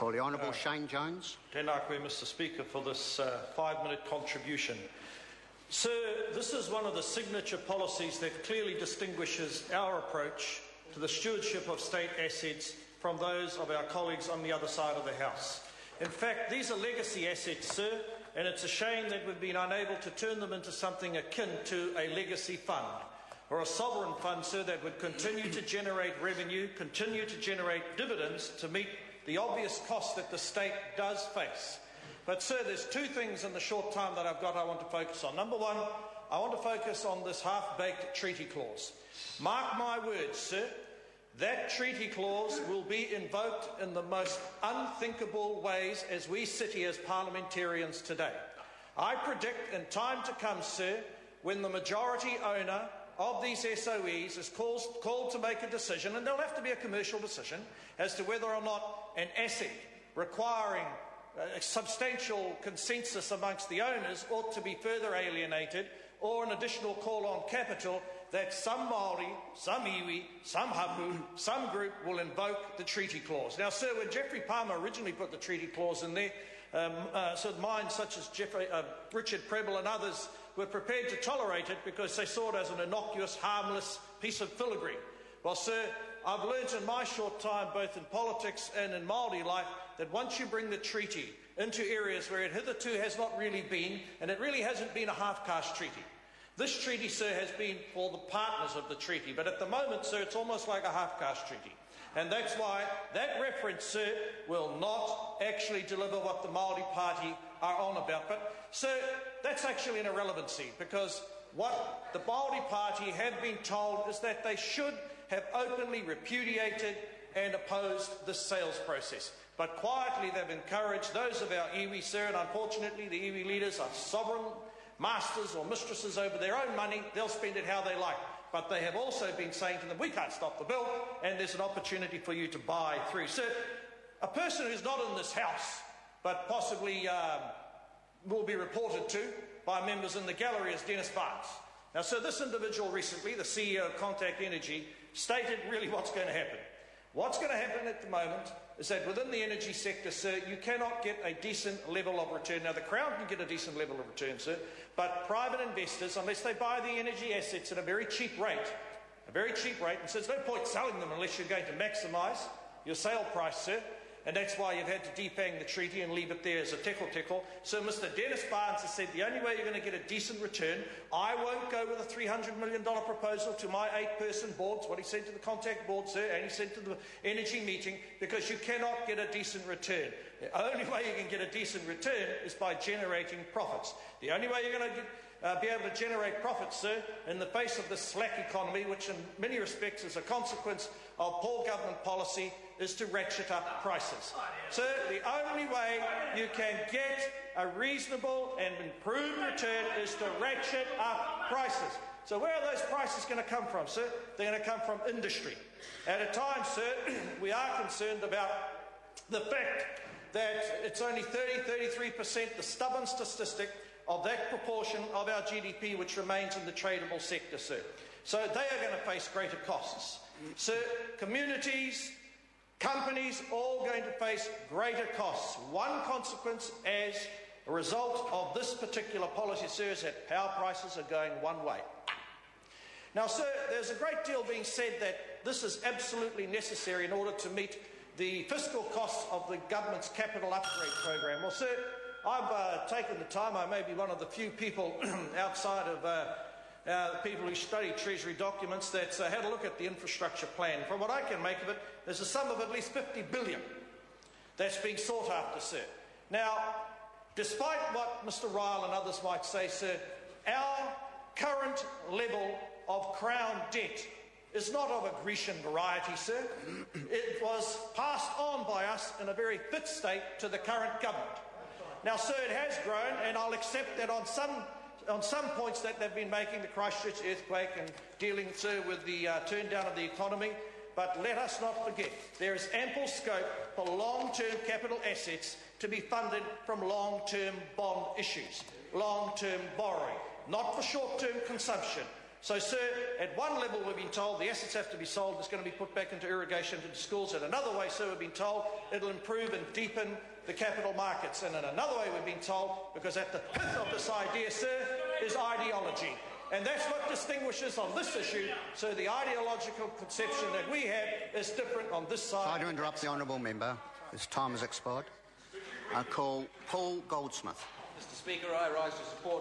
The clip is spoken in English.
Call the Honourable Shane Jones. Tēnā koe, Mr Speaker, for this 5-minute contribution. Sir, this is one of the signature policies that clearly distinguishes our approach to the stewardship of state assets from those of our colleagues on the other side of the House. In fact, these are legacy assets, sir, and it's a shame that we've been unable to turn them into something akin to a legacy fund or a sovereign fund, sir, that would continue to generate revenue, continue to generate dividends to meet the obvious costs that the state does face. But, sir, there's two things in the short time that I've got I want to focus on. Number one, I want to focus on this half-baked treaty clause. Mark my words, sir, that treaty clause will be invoked in the most unthinkable ways as we sit here as parliamentarians today. I predict in time to come, sir, when the majority owner of these SOEs is called to make a decision, and there'll have to be a commercial decision, as to whether or not an asset requiring a substantial consensus amongst the owners ought to be further alienated, or an additional call on capital that some Māori, some iwi, some hapu, some group will invoke the treaty clause. Now, sir, when Geoffrey Palmer originally put the treaty clause in there, minds such as Richard Prebble and others were prepared to tolerate it because they saw it as an innocuous, harmless piece of filigree. Well, sir, I've learnt in my short time, both in politics and in Māori life, that once you bring the treaty into areas where it hitherto has not really been, and it really hasn't been a half-caste treaty. This treaty, sir, has been for the partners of the treaty, but at the moment, sir, it's almost like a half-caste treaty. And that's why that reference, sir, will not actually deliver what the Māori Party are on about. But, sir, that's actually an irrelevancy, because what the Māori Party have been told is that they should have openly repudiated and opposed this sales process. But quietly they've encouraged those of our iwi, sir, and unfortunately the iwi leaders are sovereign masters or mistresses over their own money. They'll spend it how they like. But they have also been saying to them, we can't stop the bill, and there's an opportunity for you to buy through. Sir, a person who's not in this House, but possibly will be reported to by members in the gallery, is Dennis Barnes. Now, sir, this individual recently, the CEO of Contact Energy, stated really what's going to happen. What's going to happen at the moment is that within the energy sector, sir, you cannot get a decent level of return. Now, the Crown can get a decent level of return, sir, but private investors, unless they buy the energy assets at a very cheap rate, and so there's no point selling them unless you're going to maximise your sale price, sir. And that's why you've had to defang the treaty and leave it there as a tickle-tickle. So Mr Dennis Barnes has said the only way you're going to get a decent return, I won't go with a $300 million proposal to my 8-person board. That's what he said to the Contact board, sir, and he said to the energy meeting, because you cannot get a decent return. The only way you can get a decent return is by generating profits. The only way you're going to be able to generate profits, sir, in the face of this slack economy, which in many respects is a consequence of poor government policy, is to ratchet up prices. Sir, the only way you can get a reasonable and improved return is to ratchet up prices. So where are those prices going to come from, sir? They're going to come from industry. At a time, sir, we are concerned about the fact that it's only 33%, the stubborn statistic, of that proportion of our GDP which remains in the tradable sector, sir. So they are going to face greater costs. Sir, communities, companies, all going to face greater costs. One consequence as a result of this particular policy, sir, is that power prices are going one way. Now, sir, there's a great deal being said that this is absolutely necessary in order to meet the fiscal costs of the government's capital upgrade program. Well, sir, I've taken the time. I may be one of the few people outside of people who study Treasury documents that's had a look at the infrastructure plan. From what I can make of it, there's a sum of at least $50 billion that's being sought after, sir. Now, despite what Mr Ryle and others might say, sir, our current level of Crown debt is not of a Grecian variety, sir. It was passed on by us in a very fit state to the current government. Now, sir, it has grown, and I'll accept that on some points that they've been making, the Christchurch earthquake and dealing, sir, with the turn down of the economy. But let us not forget, there is ample scope for long-term capital assets to be funded from long-term bond issues, long-term borrowing, not for short-term consumption, So, sir, at one level we've been told the assets have to be sold, it's going to be put back into irrigation into schools. At another way, sir, we've been told it'll improve and deepen the capital markets. And in another way we've been told, because at the pith of this idea, sir, is ideology. And that's what distinguishes on this issue. So the ideological conception that we have is different on this side. Try to interrupt the honourable member. His time has expired. I call Paul Goldsmith. Mr. Speaker, I rise to support